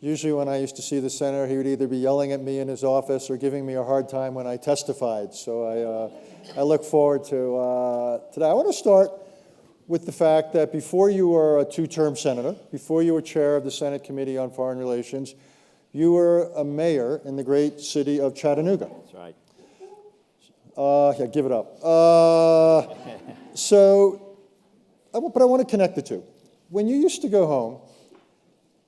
Usually when I used to see the senator, he would either be yelling at me in his office or giving me a hard time when I testified. So I look forward to today. I want to start with the fact that before you were a two-term senator, before you were chair of the Senate Committee on Foreign Relations, you were a mayor in the great city of Chattanooga. That's right. Yeah, give it up. But I want to connect the two. When you used to go home,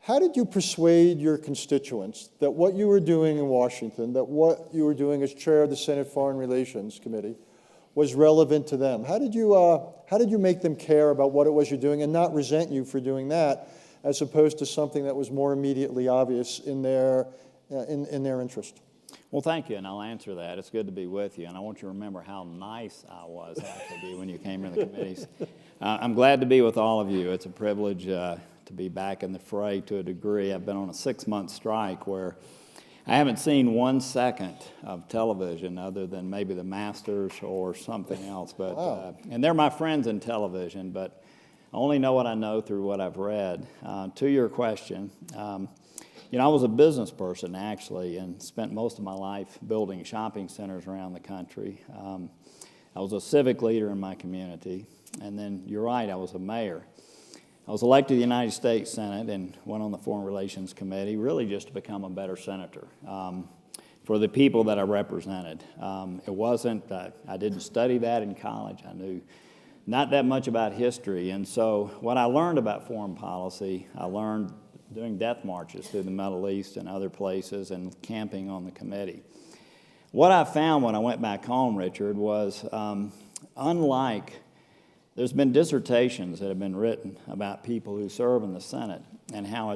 how did you persuade your constituents that what you were doing in Washington, that what you were doing as chair of the Senate Foreign Relations Committee was relevant to them? How did you make them care about what it was you're doing and not resent you for doing that, as opposed to something that was more immediately obvious in their interest? Well, thank you, and I'll answer that. It's good to be with you, and I want you to remember how nice I was actually when you came in the committees. I'm glad to be with all of you. It's a privilege to be back in the fray to a degree. I've been on a 6-month strike where I haven't seen 1 second of television other than maybe the Masters or something else. But wow. And they're my friends in television, but I only know what I know through what I've read. To your question, I was a business person actually and spent most of my life building shopping centers around the country. I was a civic leader in my community, and then you're right, I was a mayor. I was elected to the United States Senate and went on the Foreign Relations Committee really just to become a better senator for the people that I represented. It wasn't, I didn't study that in college. I knew not that much about history. And so what I learned about foreign policy, I learned doing death marches through the Middle East and other places and camping on the committee. What I found when I went back home, Richard, was there's been dissertations that have been written about people who serve in the Senate and how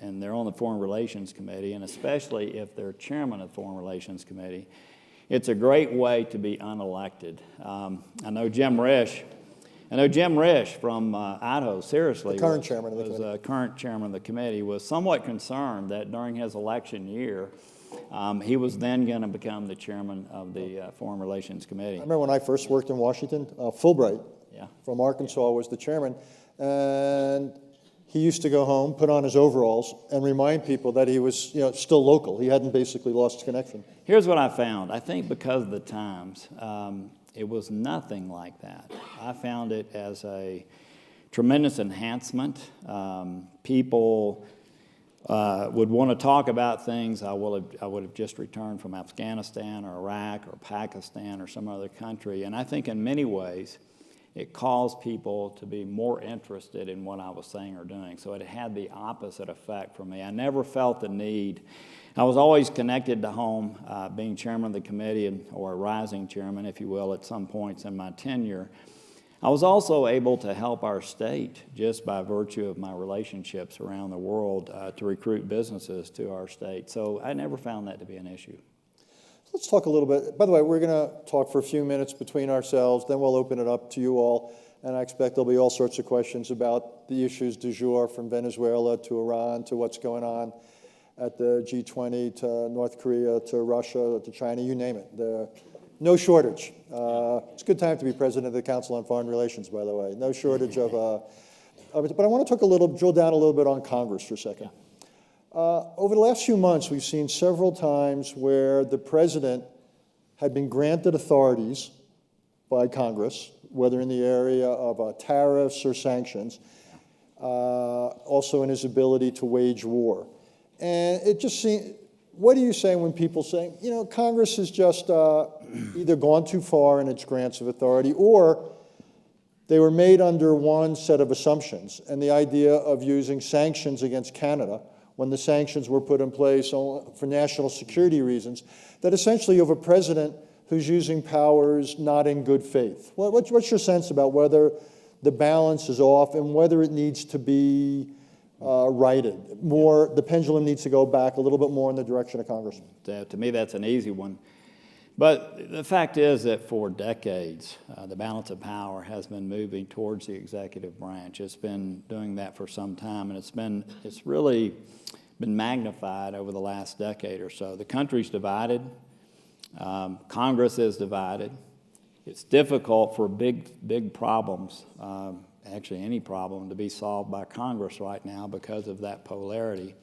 and they're on the Foreign Relations Committee, and especially if they're chairman of the Foreign Relations Committee, it's a great way to be unelected. I know Jim Risch from Idaho, seriously, the current chairman of the committee. Current chairman of the committee, was somewhat concerned that during his election year, he was then going to become the chairman of the Foreign Relations Committee. I remember when I first worked in Washington, Fulbright from Arkansas was the chairman, and he used to go home, put on his overalls, and remind people that he was still local. He hadn't basically lost his connection. Here's what I found. I think because of the times, it was nothing like that. I found it as a tremendous enhancement. People would want to talk about things. I would have just returned from Afghanistan or Iraq or Pakistan or some other country, and I think in many ways it caused people to be more interested in what I was saying or doing. So it had the opposite effect for me. I never felt the need. I was always connected to home, being chairman of the committee or a rising chairman, if you will, at some points in my tenure. I was also able to help our state just by virtue of my relationships around the world to recruit businesses to our state. So I never found that to be an issue. Let's talk a little bit. By the way, we're going to talk for a few minutes between ourselves, then we'll open it up to you all. And I expect there'll be all sorts of questions about the issues du jour, from Venezuela to Iran to what's going on at the G20 to North Korea to Russia to China, you name it. No shortage. It's a good time to be president of the Council on Foreign Relations, by the way. No shortage of it. But I want to drill down a little bit on Congress for a second. Over the last few months, we've seen several times where the president had been granted authorities by Congress, whether in the area of tariffs or sanctions, also in his ability to wage war. And it just seems, what do you say when people say, Congress has just either gone too far in its grants of authority, or they were made under one set of assumptions, and the idea of using sanctions against Canada when the sanctions were put in place for national security reasons, that essentially you have a president who's using powers not in good faith. What's your sense about whether the balance is off and whether it needs to be righted? More, the pendulum needs to go back a little bit more in the direction of Congress. To me, that's an easy one. But the fact is that for decades, the balance of power has been moving towards the executive branch. It's been doing that for some time, and it's really been magnified over the last decade or so. The country's divided. Congress is divided. It's difficult for big problems, actually any problem, to be solved by Congress right now because of that polarity.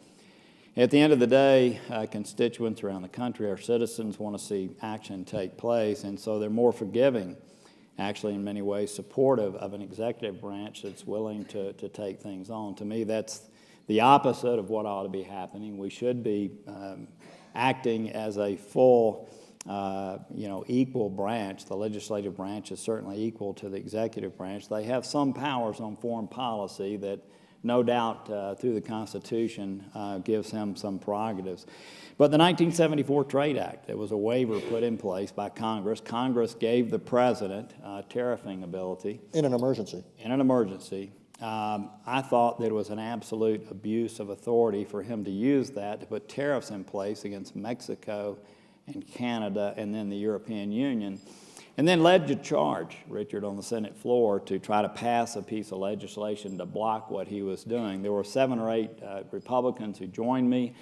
At the end of the day, constituents around the country, our citizens, want to see action take place, and so they're more forgiving, actually in many ways supportive of an executive branch that's willing to take things on. To me, that's the opposite of what ought to be happening. We should be acting as a full, equal branch. The legislative branch is certainly equal to the executive branch. They have some powers on foreign policy that no doubt through the Constitution gives him some prerogatives. But the 1974 Trade Act, there was a waiver put in place by Congress. Congress gave the president tariffing ability. In an emergency. In an emergency. I thought that it was an absolute abuse of authority for him to use that to put tariffs in place against Mexico and Canada and then the European Union, and then led to charge, Richard, on the Senate floor to try to pass a piece of legislation to block what he was doing. There were 7 or 8 Republicans who joined me.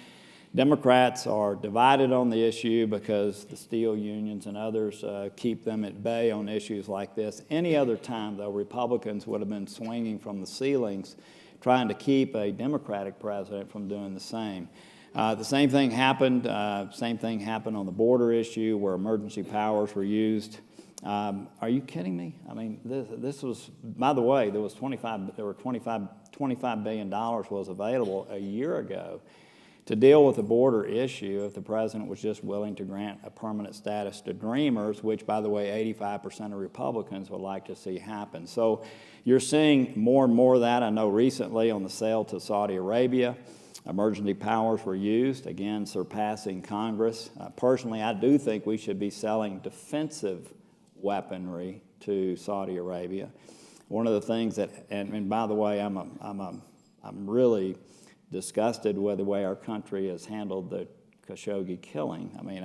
Democrats are divided on the issue because the steel unions and others keep them at bay on issues like this. Any other time, though, Republicans would have been swinging from the ceilings trying to keep a Democratic president from doing the same. The same thing happened on the border issue where emergency powers were used. Are you kidding me? I mean, this was, by the way, there were $25 billion was available a year ago to deal with the border issue if the president was just willing to grant a permanent status to Dreamers, which, by the way, 85% of Republicans would like to see happen. So you're seeing more and more of that. I know recently on the sale to Saudi Arabia, emergency powers were used, again, surpassing Congress. Personally, I do think we should be selling defensive weaponry to Saudi Arabia. One of the things that, and by the way, I'm really disgusted with the way our country has handled the Khashoggi killing. I mean,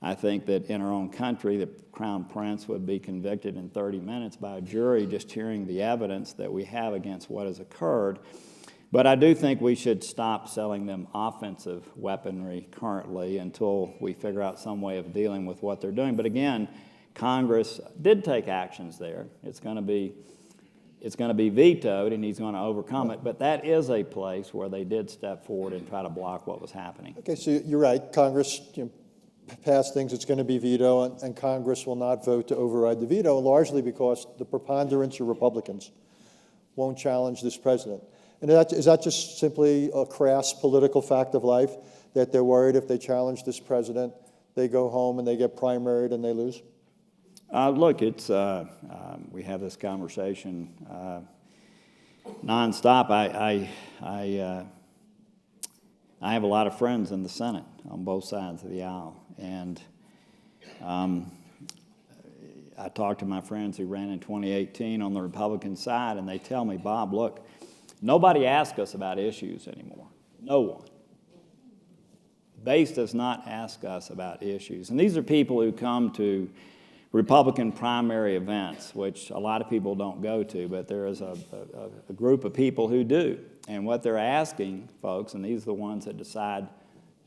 I think that in our own country, the Crown Prince would be convicted in 30 minutes by a jury just hearing the evidence that we have against what has occurred. But I do think we should stop selling them offensive weaponry currently until we figure out some way of dealing with what they're doing. But again, Congress did take actions there. It's going to be vetoed, and he's going to overcome it. But that is a place where they did step forward and try to block what was happening. Okay, so you're right. Congress passed things. It's going to be veto, and Congress will not vote to override the veto, largely because the preponderance of Republicans won't challenge this president. And is that just simply a crass political fact of life, that they're worried if they challenge this president, they go home and they get primaried and they lose? Look, it's we have this conversation nonstop. I have a lot of friends in the Senate on both sides of the aisle, and I talk to my friends who ran in 2018 on the Republican side, and they tell me, Bob, look, nobody asks us about issues anymore. No one. Base does not ask us about issues, and these are people who come to Republican primary events, which a lot of people don't go to, but there is a group of people who do. And what they're asking, folks, and these are the ones that decide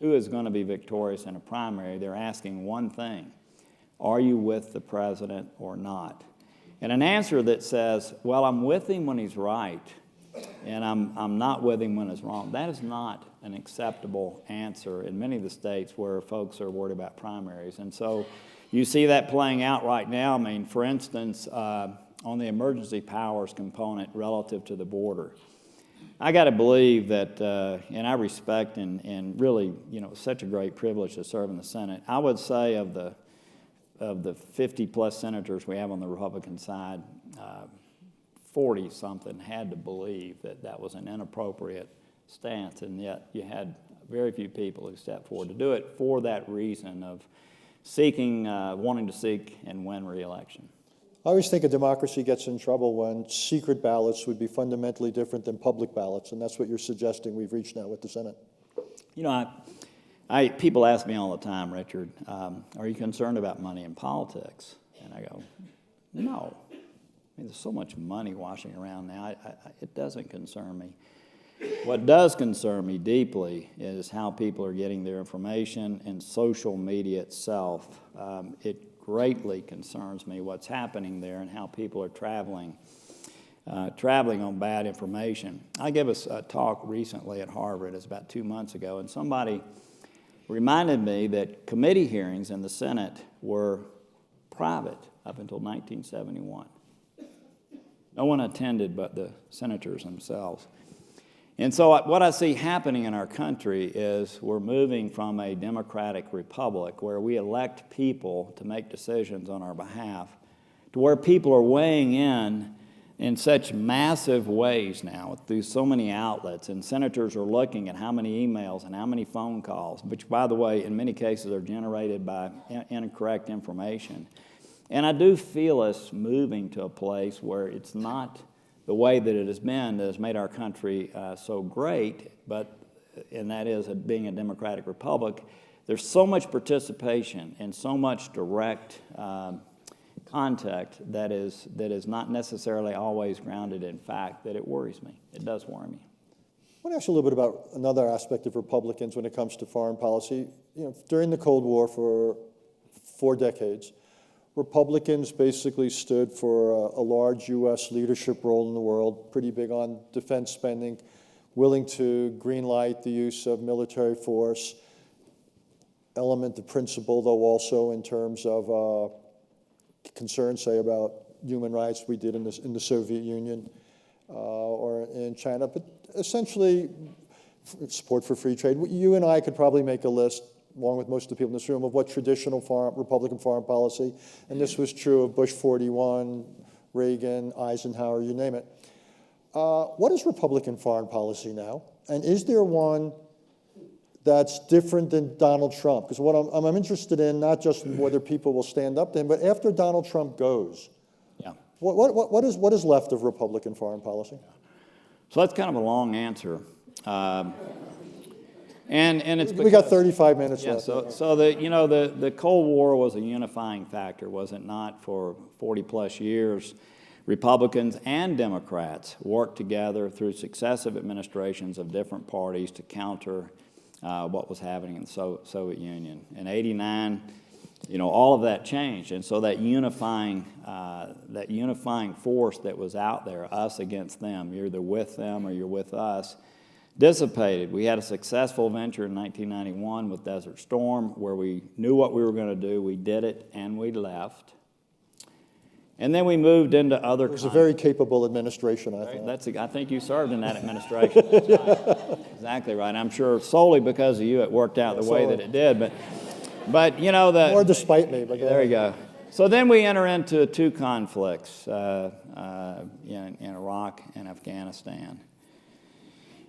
who is going to be victorious in a primary, they're asking one thing: are you with the president or not? And an answer that says, well, I'm with him when he's right, and I'm not with him when he's wrong, that is not an acceptable answer in many of the states where folks are worried about primaries. And so you see that playing out right now. I mean, for instance, on the emergency powers component relative to the border, I got to believe that, and I respect and really, such a great privilege to serve in the Senate. I would say of the 50-plus senators we have on the Republican side, 40-something had to believe that that was an inappropriate stance, and yet you had very few people who stepped forward to do it for that reason of wanting to seek and win re-election. I always think a democracy gets in trouble when secret ballots would be fundamentally different than public ballots, and that's what you're suggesting we've reached now with the Senate. People ask me all the time, Richard, are you concerned about money in politics? And I go, no. I mean, there's so much money washing around now, it doesn't concern me. What does concern me deeply is how people are getting their information and social media itself. It greatly concerns me what's happening there and how people are traveling traveling on bad information. I gave a talk recently at Harvard, it's about 2 months ago, and somebody reminded me that committee hearings in the Senate were private up until 1971. No one attended but the senators themselves. And so what I see happening in our country is we're moving from a democratic republic where we elect people to make decisions on our behalf to where people are weighing in such massive ways now through so many outlets, and senators are looking at how many emails and how many phone calls, which, by the way, in many cases are generated by incorrect information. And I do feel us moving to a place where it's not the way that it has been that has made our country so great, and that is being a democratic republic. There's so much participation and so much direct contact that is not necessarily always grounded in fact that it worries me. It does worry me. I want to ask you a little bit about another aspect of Republicans when it comes to foreign policy. During the Cold War for 4 decades, Republicans basically stood for a large U.S. leadership role in the world, pretty big on defense spending, willing to greenlight the use of military force, element of principle, though also in terms of concerns, say, about human rights we did in the Soviet Union or in China, but essentially support for free trade. You and I could probably make a list, along with most of the people in this room, of what traditional Republican foreign policy, and this was true of Bush 41, Reagan, Eisenhower, you name it. What is Republican foreign policy now? And is there one that's different than Donald Trump? Because what I'm interested in, not just whether people will stand up to him, but after Donald Trump goes, what is left of Republican foreign policy? So that's kind of a long answer. And it's because, we got 35 minutes left. So the Cold War was a unifying factor, was it not? For 40 plus years, Republicans and Democrats worked together through successive administrations of different parties to counter what was happening in the Soviet Union. In '89, all of that changed, and so that unifying force that was out there, us against them, you're either with them or you're with us, dissipated. We had a successful venture in 1991 with Desert Storm where we knew what we were going to do, we did it, and we left. And then we moved into other. It was a very capable administration, I think. I think you served in that administration. That's right. Exactly right. I'm sure solely because of you it worked out the way that it did. But more despite me. But there you go. So then we enter into 2 conflicts in Iraq and Afghanistan.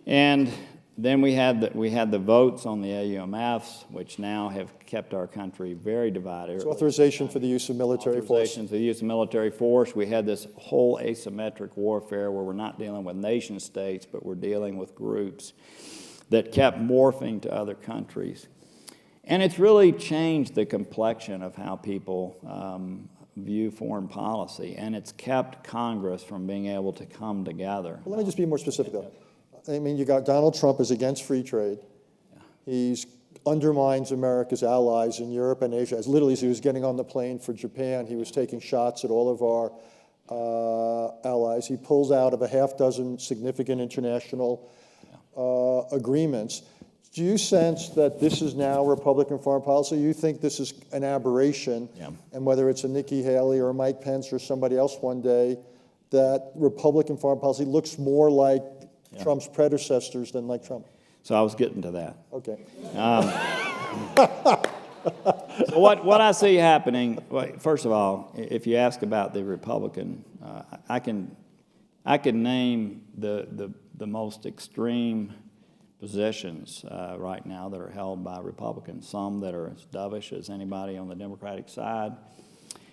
And then we had the votes on the AUMFs, which now have kept our country very divided. So authorization for the use of military force. Authorization for the use of military force. We had this whole asymmetric warfare where we're not dealing with nation states, but we're dealing with groups that kept morphing to other countries. And it's really changed the complexion of how people view foreign policy, and it's kept Congress from being able to come together. Well, let me just be more specific, though. I mean, you got Donald Trump is against free trade. He undermines America's allies in Europe and Asia. As literally as he was getting on the plane for Japan, he was taking shots at all of our allies. He pulls out of a half dozen significant international agreements. Do you sense that this is now Republican foreign policy? You think this is an aberration, and whether it's a Nikki Haley or Mike Pence or somebody else one day, that Republican foreign policy looks more like Trump's predecessors than like Trump? So I was getting to that. Okay. So what I see happening, first of all, if you ask about the Republican, I can name the most extreme positions right now that are held by Republicans, some that are as dovish as anybody on the Democratic side,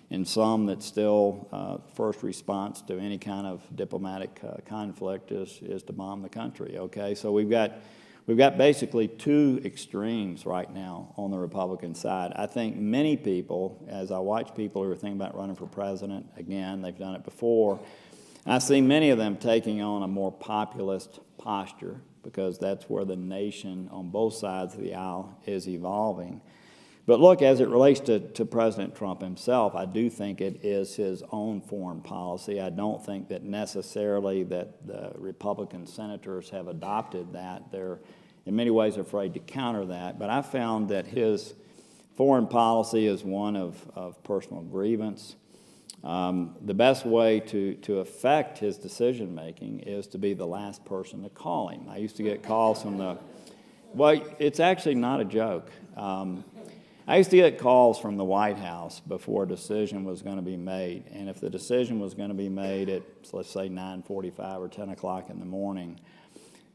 and some that still first response to any kind of diplomatic conflict is to bomb the country. Okay, so we've got basically 2 extremes right now on the Republican side. I think many people, as I watch people who are thinking about running for president again, they've done it before, I see many of them taking on a more populist posture because that's where the nation on both sides of the aisle is evolving. But look, as it relates to President Trump himself, I do think it is his own foreign policy. I don't think that necessarily that the Republican senators have adopted that. They're in many ways afraid to counter that. But I found that his foreign policy is one of personal grievance. The best way to affect his decision-making is to be the last person to call him. I used to get calls from well, it's actually not a joke. I used to get calls from the White House before a decision was going to be made. And if the decision was going to be made at, let's say, 9:45 or 10 o'clock in the morning,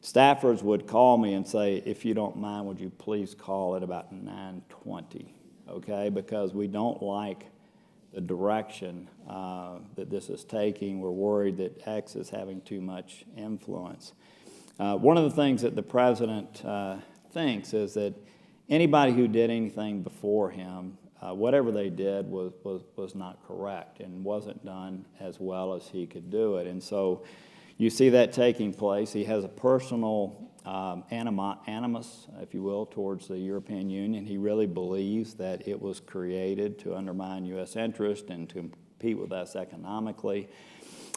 staffers would call me and say, if you don't mind, would you please call at about 9:20, okay? Because we don't like the direction that this is taking. We're worried that X is having too much influence. One of the things that the president thinks is that anybody who did anything before him, whatever they did was not correct and wasn't done as well as he could do it. And so you see that taking place. He has a personal animus, if you will, towards the European Union. He really believes that it was created to undermine U.S. interest and to compete with us economically.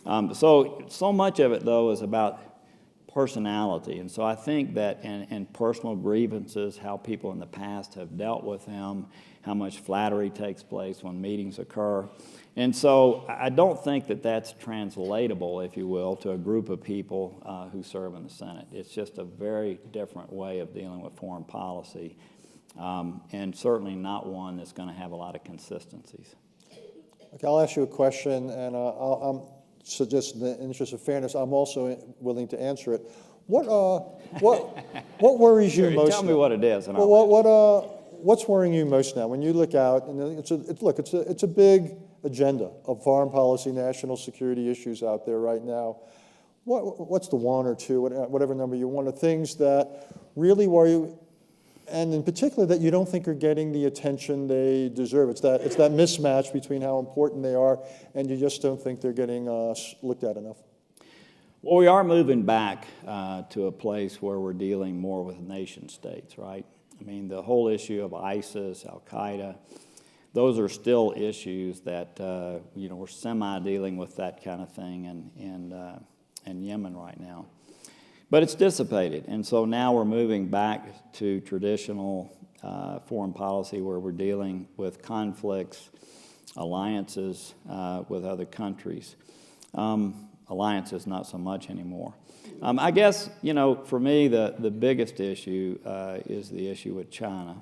So much of it, though, is about personality. And so I think that in personal grievances, how people in the past have dealt with him, how much flattery takes place when meetings occur. And so I don't think that that's translatable, if you will, to a group of people who serve in the Senate. It's just a very different way of dealing with foreign policy, and certainly not one that's going to have a lot of consistencies. Okay, I'll ask you a question, and so just in the interest of fairness, I'm also willing to answer it. What worries you Sure, most? Tell me what it is. And what's worrying you most now when you look out? And it's a big agenda of foreign policy, national security issues out there right now. What's the one or two, whatever number you want, of things that really worry you, and in particular that you don't think are getting the attention they deserve? It's that mismatch between how important they are and you just don't think they're getting looked at enough. Well, we are moving back to a place where we're dealing more with nation states, right? I mean, the whole issue of ISIS, Al-Qaeda, those are still issues that, we're semi-dealing with that kind of thing in Yemen right now. But it's dissipated, and so now we're moving back to traditional foreign policy where we're dealing with conflicts, alliances with other countries. Alliances, not so much anymore. I guess, for me, the biggest issue is the issue with China.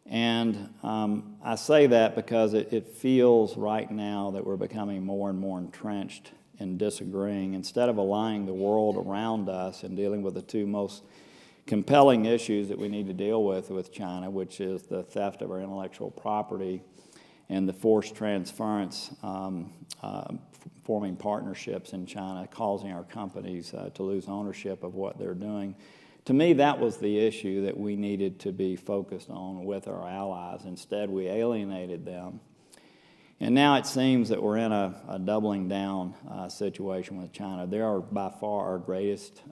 And I say that because it feels right now that we're becoming more and more entrenched in disagreeing. Instead of aligning the world around us and dealing with the two most compelling issues that we need to deal with China, which is the theft of our intellectual property and the forced transference, forming partnerships in China, causing our companies to lose ownership of what they're doing. To me, that was the issue that we needed to be focused on with our allies. Instead, we alienated them. And now it seems that we're in a doubling down situation with China. They are by far our greatest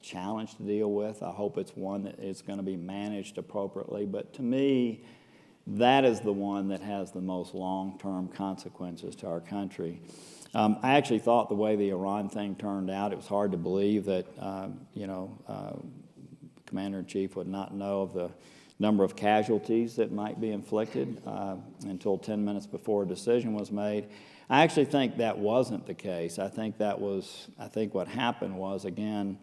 challenge to deal with. I hope it's one that is going to be managed appropriately. But to me, that is the one that has the most long-term consequences to our country. I actually thought the way the Iran thing turned out, it was hard to believe that, Commander-in-Chief would not know of the number of casualties that might be inflicted until 10 minutes before a decision was made. I actually think that wasn't the case. I think what happened was, again,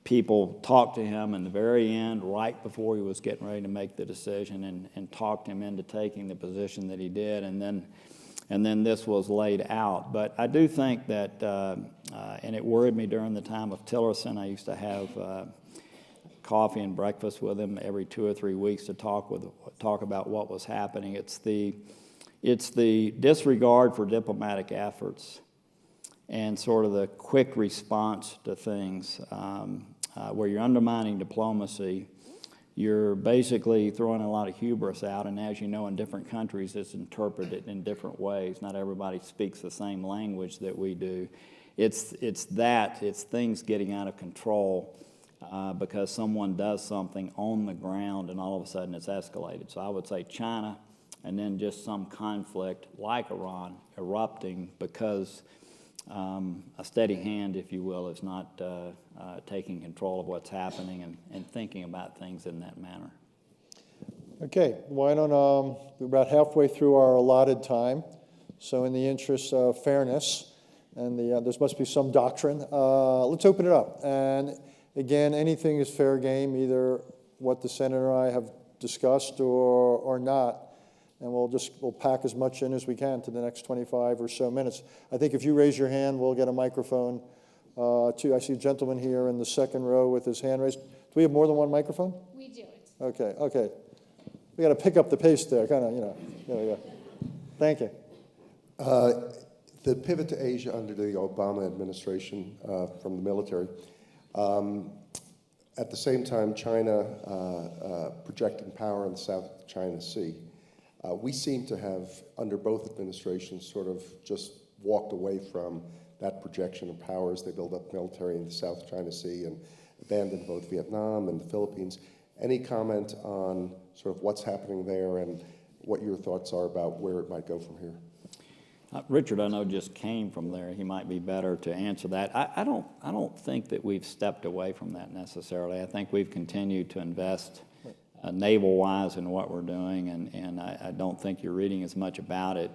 people talked to him in the very end, right before he was getting ready to make the decision, and talked him into taking the position that he did, and then this was laid out. But I do think that, and it worried me during the time of Tillerson. I used to have coffee and breakfast with him every 2 or 3 weeks to talk about what was happening. It's the disregard for diplomatic efforts and sort of the quick response to things where you're undermining diplomacy. You're basically throwing a lot of hubris out, and as you know, in different countries, it's interpreted in different ways. Not everybody speaks the same language that we do. It's things getting out of control because someone does something on the ground and all of a sudden it's escalated. So I would say China, and then just some conflict like Iran erupting because a steady hand, if you will, is not taking control of what's happening and thinking about things in that manner. Okay, why don't, we're about halfway through our allotted time, so in the interest of fairness, and there must be some doctrine, let's open it up. And again, anything is fair game, either what the Senator and I have discussed or not, and we'll pack as much in as we can to the next 25 or so minutes. I think if you raise your hand, we'll get a microphone to, I see a gentleman here in the second row with his hand raised. Do we have more than one microphone? We do. Okay. We got to pick up the pace there, kind of, there we go. Thank you. The pivot to Asia under the Obama administration from the military, at the same time, China projecting power in the South China Sea. We seem to have, under both administrations, sort of just walked away from that projection of power as they build up military in the South China Sea and abandoned both Vietnam and the Philippines. Any comment on sort of what's happening there and what your thoughts are about where it might go from here? Richard, I know, just came from there. He might be better to answer that. I don't think that we've stepped away from that necessarily. I think we've continued to invest naval-wise in what we're doing, and I don't think you're reading as much about it.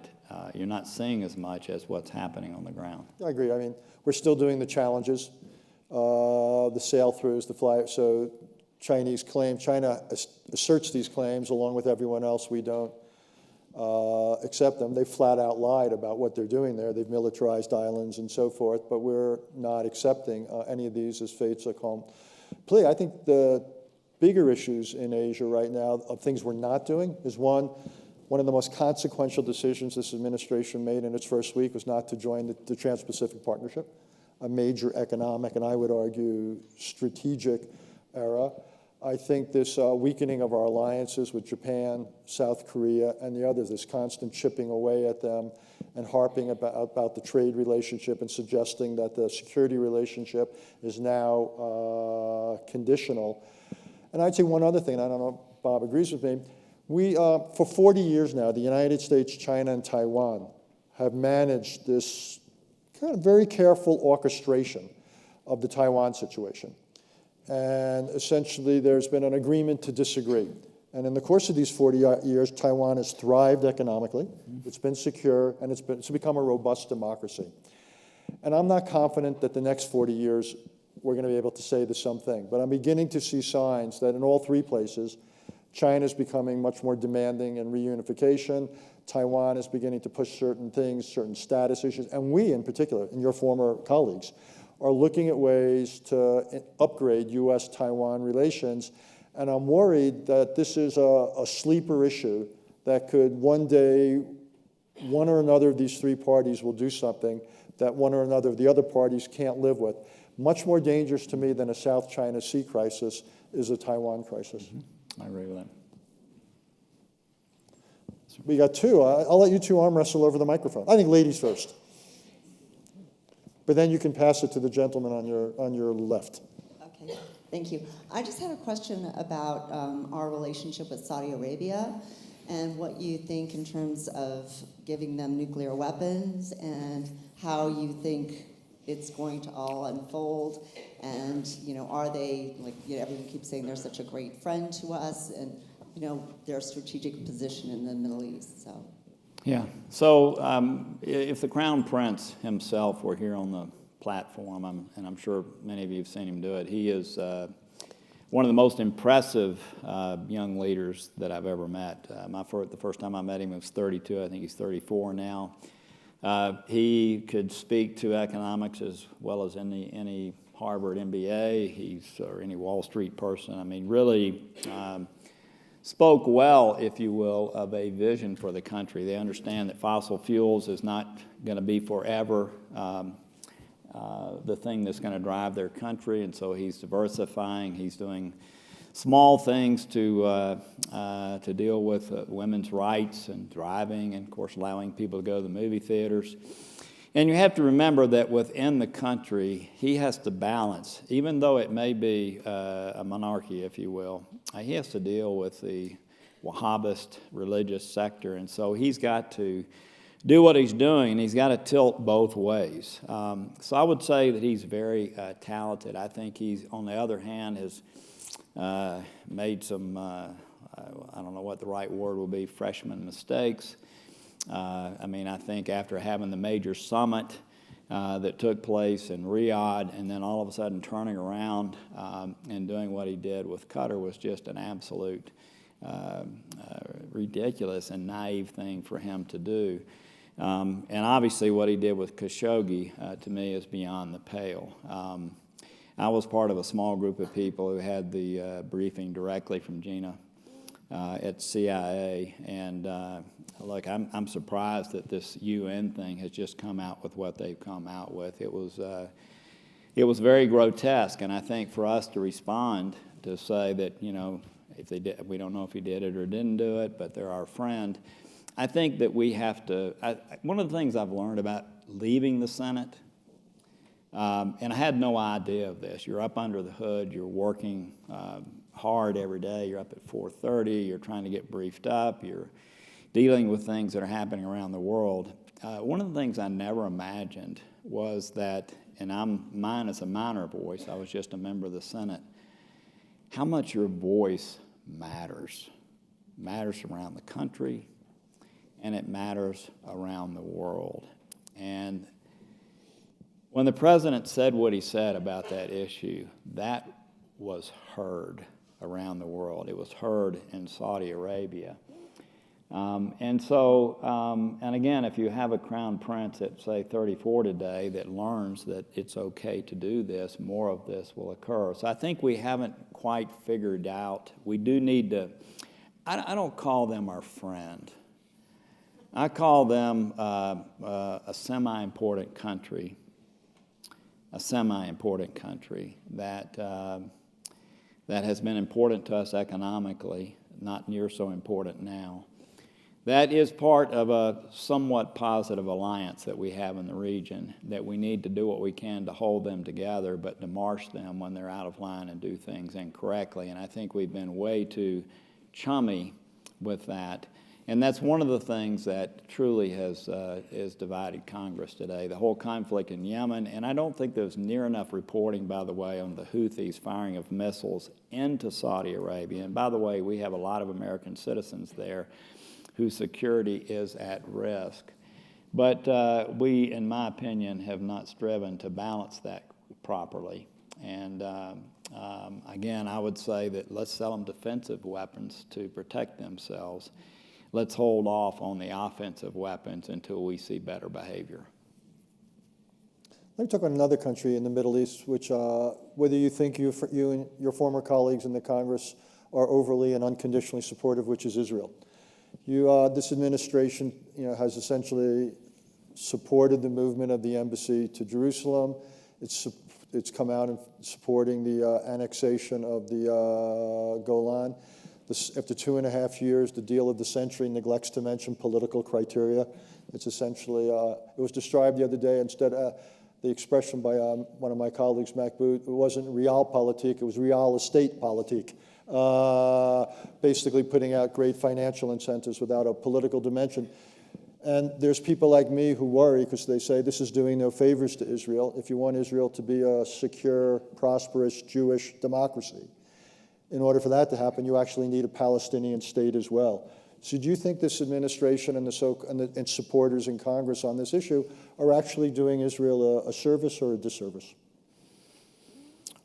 You're not seeing as much as what's happening on the ground. I agree. I mean, we're still doing the challenges, the sail-throughs, the fly. So Chinese claim, China asserts these claims along with everyone else. We don't accept them. They flat out lied about what they're doing there. They've militarized islands and so forth, but we're not accepting any of these as fates of calm plea. I think the bigger issues in Asia right now of things we're not doing is one of the most consequential decisions this administration made in its first week was not to join the Trans-Pacific Partnership, a major economic and I would argue strategic era. I think this weakening of our alliances with Japan, South Korea, and the others, this constant chipping away at them and harping about the trade relationship and suggesting that the security relationship is now conditional. And I'd say one other thing, and I don't know if Bob agrees with me, we, for 40 years now, the United States, China, and Taiwan have managed this kind of very careful orchestration of the Taiwan situation. And essentially, there's been an agreement to disagree. And in the course of these 40 years, Taiwan has thrived economically. It's been secure, and it's become a robust democracy. And I'm not confident that the next 40 years we're going to be able to say the same thing. But I'm beginning to see signs that in all three places, China's becoming much more demanding in reunification. Taiwan is beginning to push certain things, certain status issues. And we, in particular, and your former colleagues, are looking at ways to upgrade U.S.-Taiwan relations. And I'm worried that this is a sleeper issue that could one day, one or another of these three parties will do something that one or another of the other parties can't live with. Much more dangerous to me than a South China Sea crisis is a Taiwan crisis. Mm-hmm. I agree with that. We got two. I'll let you two arm wrestle over the microphone. I think ladies first. But then you can pass it to the gentleman on your left. Okay, thank you. I just had a question about our relationship with Saudi Arabia and what you think in terms of giving them nuclear weapons and how you think it's going to all unfold. And, are they, everyone keeps saying they're such a great friend to us and, their strategic position in the Middle East, so. Yeah. So if the Crown Prince himself were here on the platform, and I'm sure many of you have seen him do it, he is one of the most impressive young leaders that I've ever met. The first time I met him, he was 32. I think he's 34 now. He could speak to economics as well as any Harvard MBA, or any Wall Street person. I mean, really spoke well, if you will, of a vision for the country. They understand that fossil fuels is not going to be forever the thing that's going to drive their country, and so he's diversifying. He's doing small things to deal with women's rights and driving, and of course allowing people to go to the movie theaters. And you have to remember that within the country, he has to balance, even though it may be a monarchy, if you will, he has to deal with the Wahhabist religious sector. And so he's got to do what he's doing, and he's got to tilt both ways. So I would say that he's very talented. I think he's, on the other hand, has made some, I don't know what the right word will be, freshman mistakes. I think after having the major summit that took place in Riyadh, and then all of a sudden turning around and doing what he did with Qatar was just an absolute ridiculous and naive thing for him to do. And obviously what he did with Khashoggi, to me, is beyond the pale. I was part of a small group of people who had the briefing directly from Gina at CIA, and look, I'm surprised that this UN thing has just come out with what they've come out with. It was very grotesque, and I think for us to respond to say that, if they did, we don't know if he did it or didn't do it, but they're our friend. I think that we have to. One of the things I've learned about leaving the Senate, and I had no idea of this. You're up under the hood. You're working hard every day. You're up at 4:30. You're trying to get briefed up. You're dealing with things that are happening around the world. One of the things I never imagined was that, and mine is a minor voice. I was just a member of the Senate. How much your voice matters around the country, and it matters around the world. And when the president said what he said about that issue, that was heard around the world. It was heard in Saudi Arabia. And again, if you have a crown prince at, say, 34 today that learns that it's okay to do this, more of this will occur. So I think we haven't quite figured out. We do need to, I don't call them our friend. I call them a semi-important country that has been important to us economically, not near so important now. That is part of a somewhat positive alliance that we have in the region, that we need to do what we can to hold them together, but to marsh them when they're out of line and do things incorrectly. And I think we've been way too chummy with that. And that's one of the things that truly has divided Congress today, the whole conflict in Yemen. And I don't think there's near enough reporting, by the way, on the Houthis firing of missiles into Saudi Arabia. And by the way, we have a lot of American citizens there whose security is at risk. But we, in my opinion, have not striven to balance that properly. And again, I would say that let's sell them defensive weapons to protect themselves. Let's hold off on the offensive weapons until we see better behavior. Let me talk about another country in the Middle East, which whether you think you and your former colleagues in the Congress are overly and unconditionally supportive, which is Israel. This administration, has essentially supported the movement of the embassy to Jerusalem. It's come out in supporting the annexation of the Golan. After 2.5 years, the deal of the century neglects to mention political criteria. It's essentially, it was described the other day, instead the expression by one of my colleagues, Mac Boot, it wasn't realpolitik, it was real estate politik. Basically putting out great financial incentives without a political dimension. And there's people like me who worry because they say this is doing no favors to Israel. If you want Israel to be a secure, prosperous Jewish democracy, in order for that to happen, you actually need a Palestinian state as well. So do you think this administration and and supporters in Congress on this issue are actually doing Israel a service or a disservice?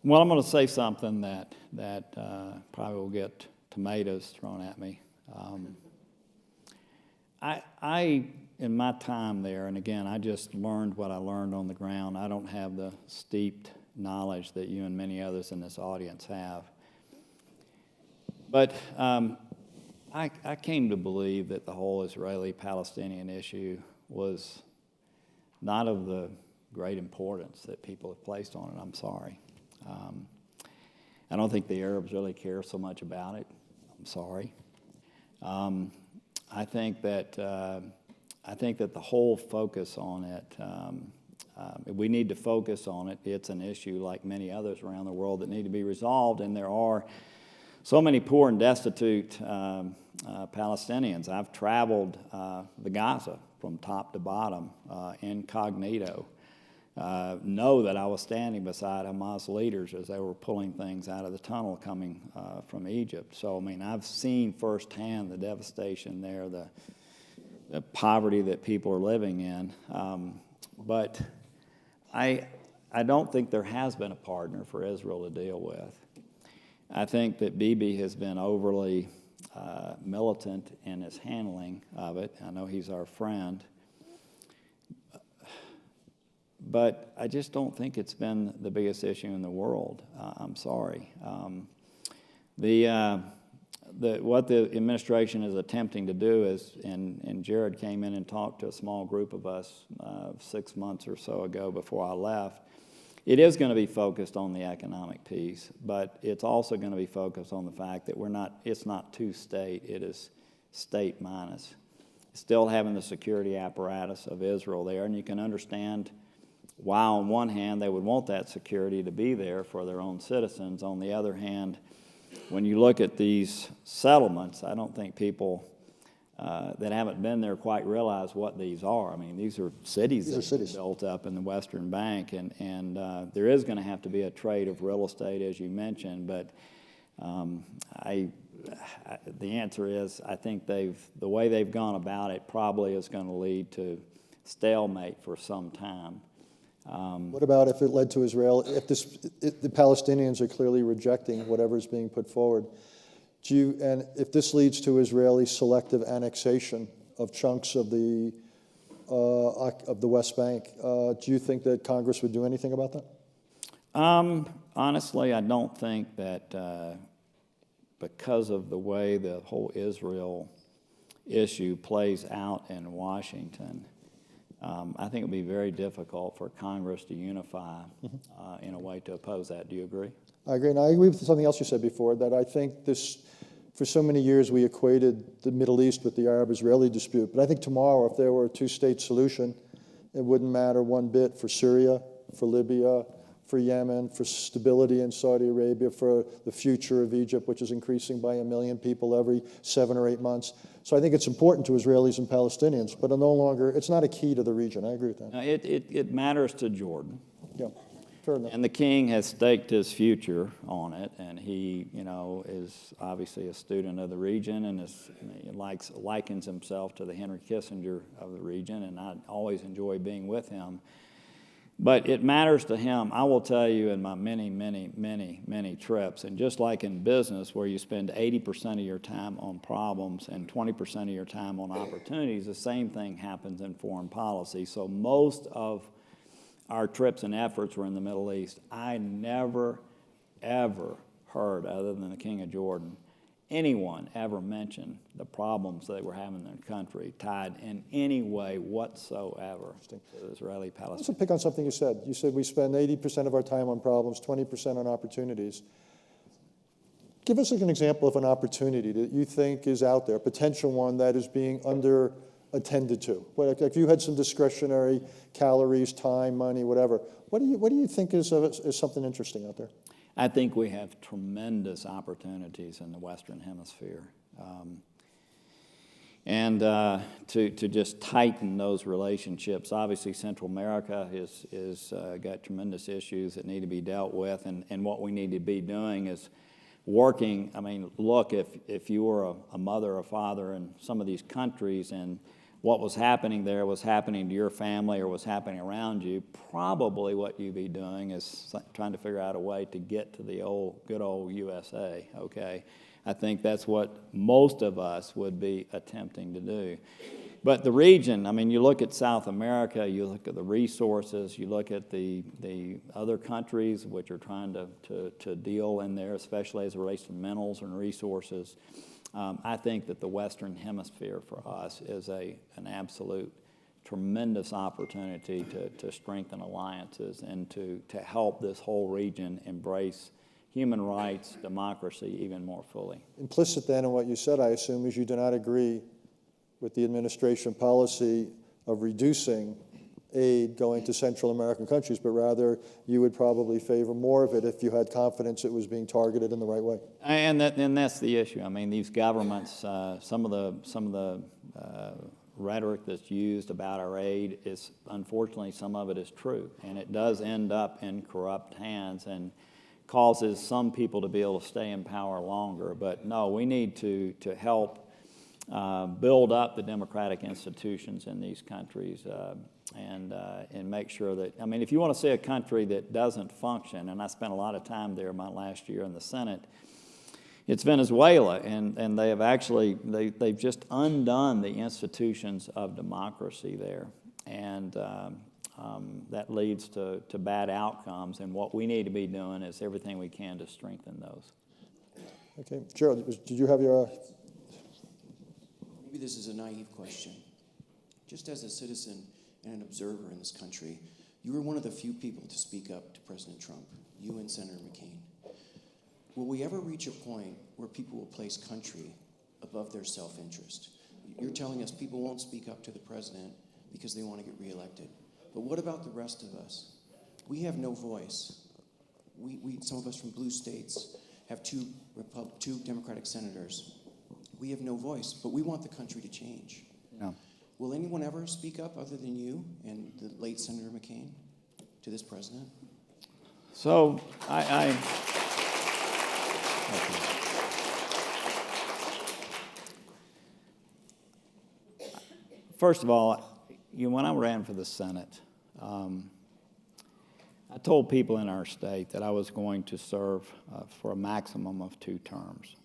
Well, I'm going to say something that probably will get tomatoes thrown at me. I, in my time there, and again, I just learned what I learned on the ground. I don't have the steeped knowledge that you and many others in this audience have. But I came to believe that the whole Israeli-Palestinian issue was not of the great importance that people have placed on it. I'm sorry. I don't think the Arabs really care so much about it. I'm sorry. I think that I think that the whole focus on it, we need to focus on it. It's an issue like many others around the world that need to be resolved, and there are so many poor and destitute Palestinians. I've traveled the Gaza from top to bottom incognito. Know that I was standing beside Hamas leaders as they were pulling things out of the tunnel coming from Egypt. So, I mean, I've seen firsthand the devastation there, the poverty that people are living in. But I don't think there has been a partner for Israel to deal with. I think that Bibi has been overly militant in his handling of it. I know he's our friend. But I just don't think it's been the biggest issue in the world. I'm sorry. What the administration is attempting to do is, and Jared came in and talked to a small group of us 6 months or so ago before I left. It is going to be focused on the economic piece, but it's also going to be focused on the fact that it's not two-state, it is state minus. Still having the security apparatus of Israel there, and you can understand why on one hand they would want that security to be there for their own citizens. On the other hand, when you look at these settlements, I don't think people that haven't been there quite realize what these are. I mean, these are cities that have been built up in the Western Bank, and there is going to have to be a trade of real estate, as you mentioned, but the answer is I think the way they've gone about it probably is going to lead to stalemate for some time. What about if it led to Israel? If the Palestinians are clearly rejecting whatever is being put forward, and if this leads to Israeli selective annexation of chunks of the West Bank, do you think that Congress would do anything about that? Honestly, I don't think that because of the way the whole Israel issue plays out in Washington, I think it would be very difficult for Congress to unify in a way to oppose that. Do you agree? I agree, and I agree with something else you said before, that I think for so many years we equated the Middle East with the Arab-Israeli dispute, but I think tomorrow, if there were a two-state solution, it wouldn't matter one bit for Syria, for Libya, for Yemen, for stability in Saudi Arabia, for the future of Egypt, which is increasing by 1 million people every 7 or 8 months. So I think it's important to Israelis and Palestinians, but it's not a key to the region. I agree with that. No, it matters to Jordan. Yeah, fair enough. And the king has staked his future on it, and he, is obviously a student of the region and likens himself to the Henry Kissinger of the region, and I always enjoy being with him. But it matters to him. I will tell you in my many, many, many, many trips, and just like in business where you spend 80% of your time on problems and 20% of your time on opportunities, the same thing happens in foreign policy. So most of our trips and efforts were in the Middle East. I never, ever heard, other than the King of Jordan, anyone ever mention the problems they were having in their country tied in any way whatsoever to Israeli Palestine. I want to pick on something you said. You said we spend 80% of our time on problems, 20% on opportunities. Give us an example of an opportunity that you think is out there, a potential one that is being under-attended to. If you had some discretionary calories, time, money, whatever, what do you think is something interesting out there? I think we have tremendous opportunities in the Western Hemisphere. And to just tighten those relationships. Obviously, Central America is got tremendous issues that need to be dealt with, and what we need to be doing is working. I mean, look, if you were a mother or father in some of these countries and what was happening there was happening to your family or was happening around you, probably what you'd be doing is trying to figure out a way to get to the good old USA, okay? I think that's what most of us would be attempting to do. But the region, I mean, you look at South America, you look at the resources, you look at the other countries which are trying to deal in there, especially as it relates to minerals and resources. I think that the Western Hemisphere for us is an absolute tremendous opportunity to strengthen alliances and to help this whole region embrace human rights, democracy even more fully. Implicit then in what you said, I assume, is you do not agree with the administration policy of reducing aid going to Central American countries, but rather you would probably favor more of it if you had confidence it was being targeted in the right way. And that's the issue. I mean, these governments, some of the rhetoric that's used about our aid is, unfortunately, some of it is true, and it does end up in corrupt hands and causes some people to be able to stay in power longer. But no, we need to help build up the democratic institutions in these countries and make sure that, I mean, if you want to see a country that doesn't function, and I spent a lot of time there my last year in the Senate, it's Venezuela, and they have actually, they've just undone the institutions of democracy there, and that leads to bad outcomes, and what we need to be doing is everything we can to strengthen those. Okay, Gerald, did you have your... Maybe this is a naive question. Just as a citizen and an observer in this country, you were one of the few people to speak up to President Trump, you and Senator McCain. Will we ever reach a point where people will place country above their self-interest? You're telling us people won't speak up to the president because they want to get reelected. But what about the rest of us? We have no voice. Some of us from blue states have two Democratic senators. We have no voice, but we want the country to change. Yeah. Will anyone ever speak up other than you and the late Senator McCain to this president? So first of all, when I ran for the Senate, I told people in our state that I was going to serve for a maximum of 2 terms.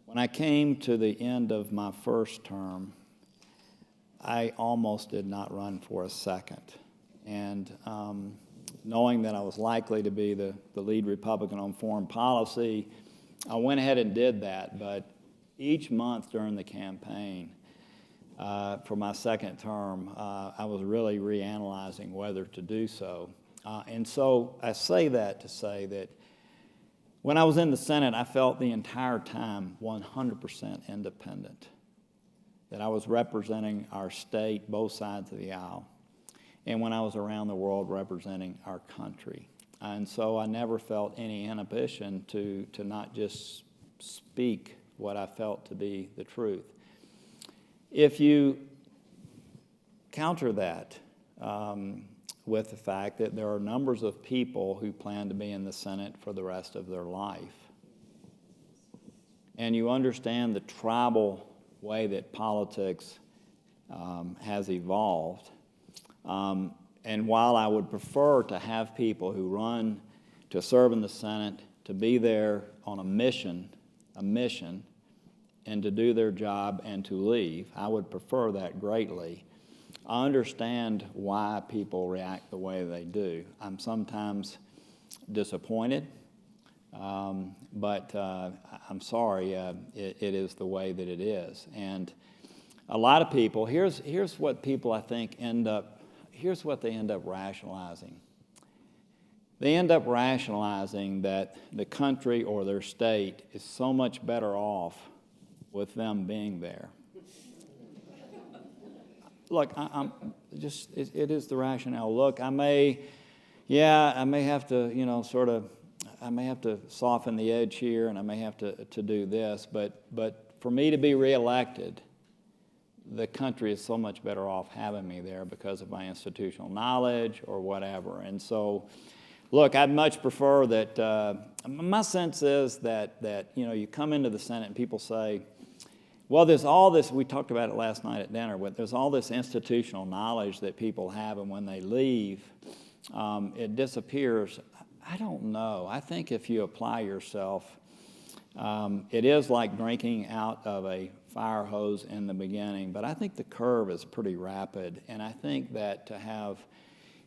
When I came to the end of my first term, I almost did not run for a second. And knowing that I was likely to be the lead Republican on foreign policy, I went ahead and did that. But each month during the campaign for my second term, I was really reanalyzing whether to do so. And so I say that to say that when I was in the Senate, I felt the entire time 100% independent, that I was representing our state, both sides of the aisle, and when I was around the world representing our country. And so I never felt any inhibition to not just speak what I felt to be the truth. If you counter that with the fact that there are numbers of people who plan to be in the Senate for the rest of their life, and you understand the tribal way that politics has evolved, and while I would prefer to have people who run to serve in the Senate to be there on a mission, and to do their job and to leave, I would prefer that greatly. I understand why people react the way they do. I'm sometimes disappointed, but I'm sorry, it is the way that it is. And a lot of people, here's what people I think here's what they end up rationalizing. They end up rationalizing that the country or their state is so much better off with them being there. Look, it is the rationale. Look, I may have to, I may have to soften the edge here, and I may have to do this, but for me to be reelected, the country is so much better off having me there because of my institutional knowledge or whatever. And so, look, I'd much prefer that, my sense is that you come into the Senate and people say, well, there's all this, we talked about it last night at dinner, but there's all this institutional knowledge that people have, and when they leave, it disappears. I don't know. I think if you apply yourself, it is like drinking out of a fire hose in the beginning, but I think the curve is pretty rapid, and I think that to have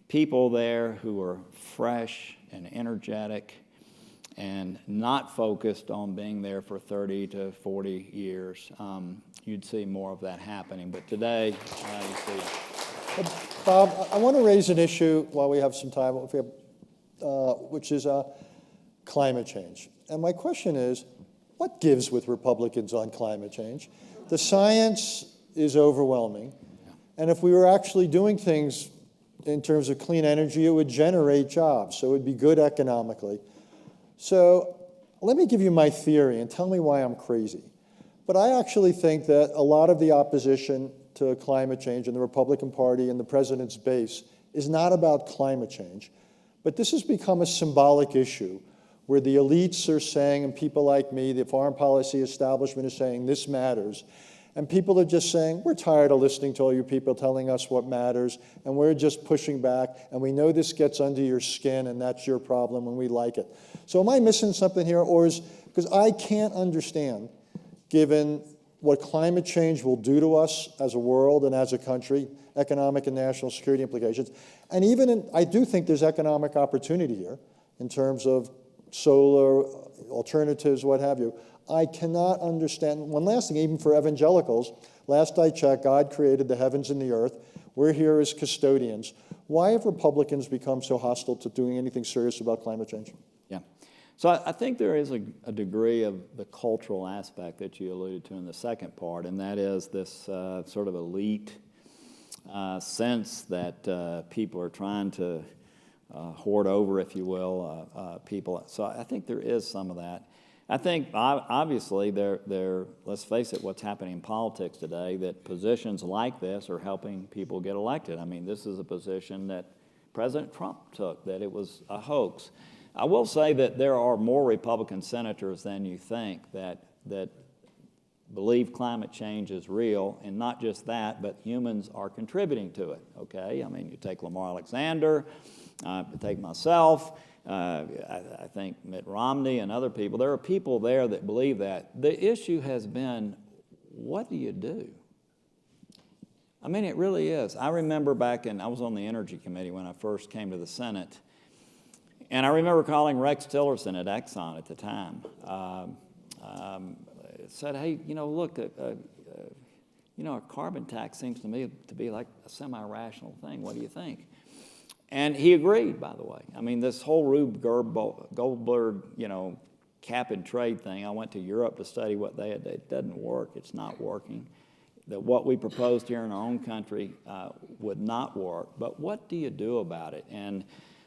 people there who are fresh and energetic and not focused on being there for 30 to 40 years, you'd see more of that happening. But today, you see. Bob, I want to raise an issue while we have some time, which is climate change. And my question is, what gives with Republicans on climate change? The science is overwhelming. And if we were actually doing things in terms of clean energy, it would generate jobs, so it would be good economically. So let me give you my theory and tell me why I'm crazy. But I actually think that a lot of the opposition to climate change in the Republican Party and the president's base is not about climate change. But this has become a symbolic issue where the elites are saying, and people like me, the foreign policy establishment is saying, this matters. And people are just saying, we're tired of listening to all you people telling us what matters, and we're just pushing back, and we know this gets under your skin, and that's your problem, and we like it. So am I missing something here? Or is, because I can't understand, given what climate change will do to us as a world and as a country, economic and national security implications, and even I do think there's economic opportunity here in terms of solar, alternatives, what have you. I cannot understand. One last thing, even for evangelicals, last I checked, God created the heavens and the earth. We're here as custodians. Why have Republicans become so hostile to doing anything serious about climate change? Yeah. So I think there is a degree of the cultural aspect that you alluded to in the second part, and that is this sort of elite sense that people are trying to hoard over, if you will, people. So I think there is some of that. I think, obviously, let's face it, what's happening in politics today, that positions like this are helping people get elected. I mean, this is a position that President Trump took, that it was a hoax. I will say that there are more Republican senators than you think that believe climate change is real, and not just that, but humans are contributing to it, okay? I mean, you take Lamar Alexander, you take myself, I think Mitt Romney and other people. There are people there that believe that. The issue has been, what do you do? I mean, it really is. I remember I was on the Energy Committee when I first came to the Senate, and I remember calling Rex Tillerson at Exxon at the time. Said, hey, look, a carbon tax seems to me to be like a semi-rational thing. What do you think? And he agreed, by the way. I mean, this whole Rube Goldberg, cap and trade thing, I went to Europe to study what they had. It doesn't work. It's not working. That what we proposed here in our own country would not work. But what do you do about it? And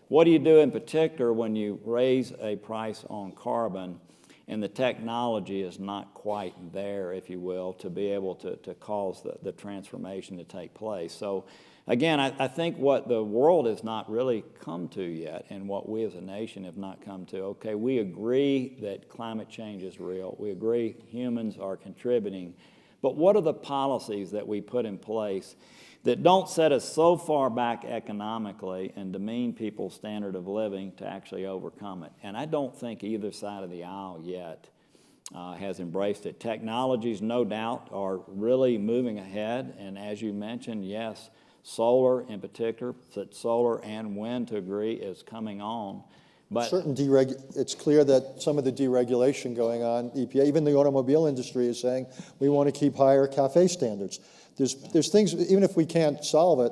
what do you do in particular when you raise a price on carbon and the technology is not quite there, if you will, to be able to cause the transformation to take place? So again, I think what the world has not really come to yet, and what we as a nation have not come to, okay, we agree that climate change is real. We agree humans are contributing. But what are the policies that we put in place that don't set us so far back economically and demean people's standard of living to actually overcome it? And I don't think either side of the aisle yet has embraced it. Technologies, no doubt, are really moving ahead. And as you mentioned, yes, solar in particular, solar and wind to agree, is coming on. But it's clear that some of the deregulation going on, EPA, even the automobile industry is saying we want to keep higher CAFE standards. There's things, even if we can't solve it,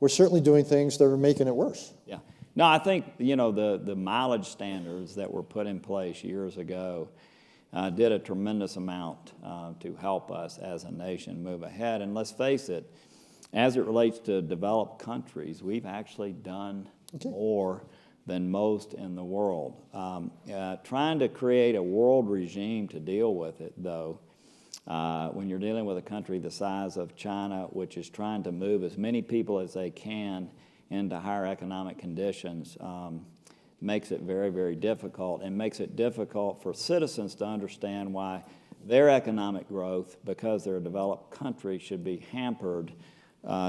we're certainly doing things that are making it worse. Yeah. No, I think, the mileage standards that were put in place years ago did a tremendous amount to help us as a nation move ahead. And let's face it, as it relates to developed countries, we've actually done more than most in the world. Trying to create a world regime to deal with it, though, when you're dealing with a country the size of China, which is trying to move as many people as they can into higher economic conditions, makes it very, very difficult, and makes it difficult for citizens to understand why their economic growth, because they're a developed country, should be hampered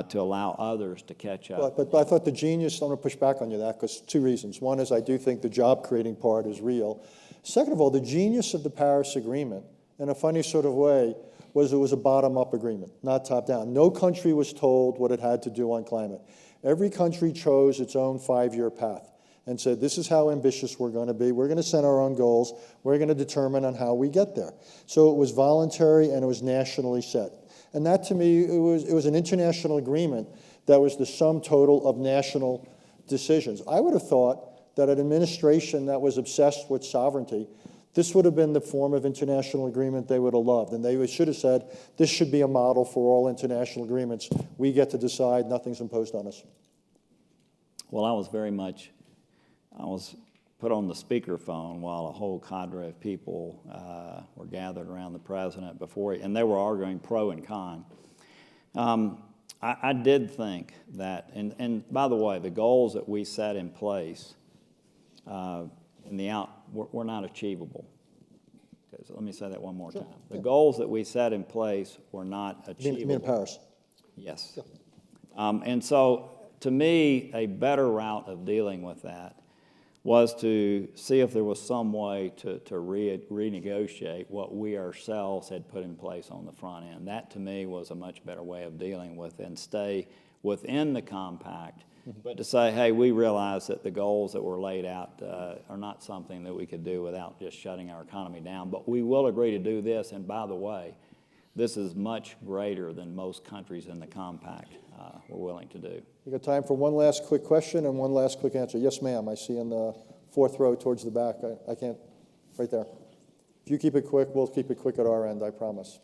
to allow others to catch up. But I thought the genius, I'm going to push back on you that, because two reasons. One is I do think the job-creating part is real. Second of all, the genius of the Paris Agreement, in a funny sort of way, was it was a bottom-up agreement, not top-down. No country was told what it had to do on climate. Every country chose its own 5-year path and said, this is how ambitious we're going to be. We're going to set our own goals. We're going to determine on how we get there. So it was voluntary and it was nationally set. And that, to me, it was an international agreement that was the sum total of national decisions. I would have thought that an administration that was obsessed with sovereignty, This would have been the form of international agreement they would have loved. And they should have said, this should be a model for all international agreements. We get to decide, nothing's imposed on us. Well, I was put on the speakerphone while a whole cadre of people were gathered around the president and they were arguing pro and con. I did think that, and by the way, the goals that we set in place were not achievable. So let me say that one more time. The goals that we set in place were not achievable. You mean in Paris? Yes. And so, to me, a better route of dealing with that was to see if there was some way to renegotiate what we ourselves had put in place on the front end. That, to me, was a much better way of dealing with it and stay within the compact, but to say, hey, we realize that the goals that were laid out are not something that we could do without just shutting our economy down, but we will agree to do this, and by the way, this is much greater than most countries in the compact were willing to do. We got time for one last quick question and one last quick answer. Yes, ma'am. I see in the fourth row towards the back. I can't, right there. If you keep it quick, we'll keep it quick at our end, I promise.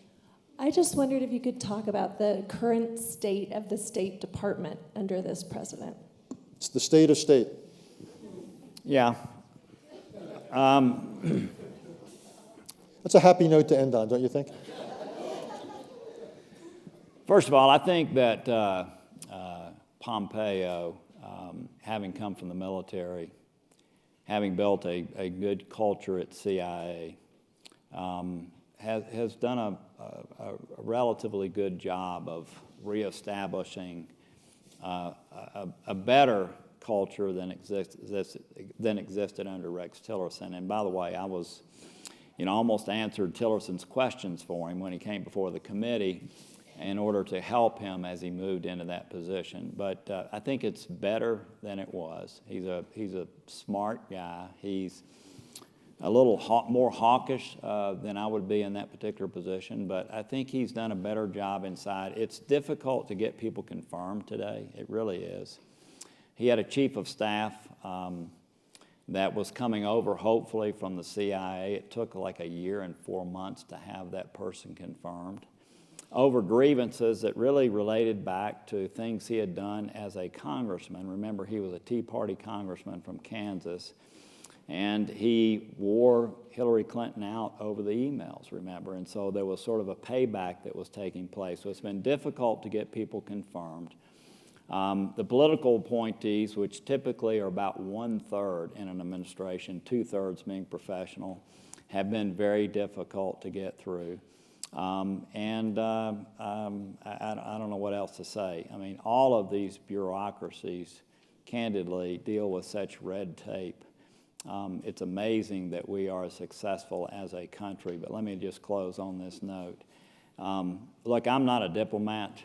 I just wondered if you could talk about the current state of the State Department under this president. It's the state of state. Yeah. That's a happy note to end on, don't you think? First of all, I think that Pompeo, having come from the military, having built a good culture at CIA, has done a relatively good job of reestablishing a better culture than existed under Rex Tillerson. And by the way, I was, almost answered Tillerson's questions for him when he came before the committee in order to help him as he moved into that position. But I think it's better than it was. He's a smart guy. He's a little more hawkish than I would be in that particular position, but I think he's done a better job inside. It's difficult to get people confirmed today. It really is. He had a chief of staff that was coming over, hopefully, from the CIA. It took like a year and 4 months to have that person confirmed, over grievances that really related back to things he had done as a congressman. Remember, he was a Tea Party congressman from Kansas, and he wore Hillary Clinton out over the emails, remember? And so there was sort of a payback that was taking place. So it's been difficult to get people confirmed. The political appointees, which typically are about 1/3 in an administration, 2/3 being professional, have been very difficult to get through. I don't know what else to say. I mean, all of these bureaucracies, candidly, deal with such red tape. It's amazing that we are as successful as a country, but let me just close on this note. Look, I'm not a diplomat.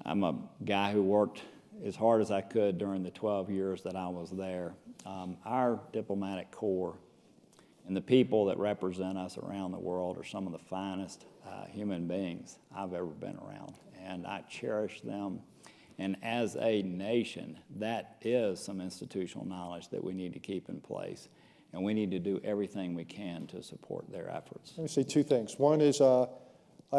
I'm a guy who worked as hard as I could during the 12 years that I was there. Our diplomatic corps and the people that represent us around the world are some of the finest human beings I've ever been around, and I cherish them. And as a nation, that is some institutional knowledge that we need to keep in place, and we need to do everything we can to support their efforts. Let me say two things. One is I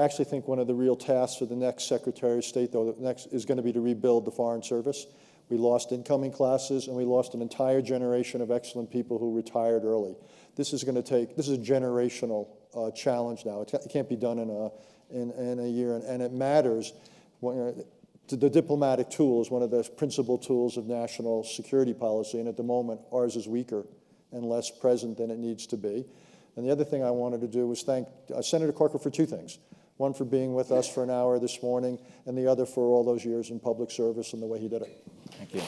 actually think one of the real tasks for the next Secretary of State, though, is going to be to rebuild the Foreign Service. We lost incoming classes, and we lost an entire generation of excellent people who retired early. This is a generational challenge now. It can't be done in a year, and it matters. The diplomatic tool is one of the principal tools of national security policy, and at the moment, ours is weaker and less present than it needs to be. And the other thing I wanted to do was thank Senator Corker for two things. One, for being with us for an hour this morning, and the other for all those years in public service and the way he did it. Thank you.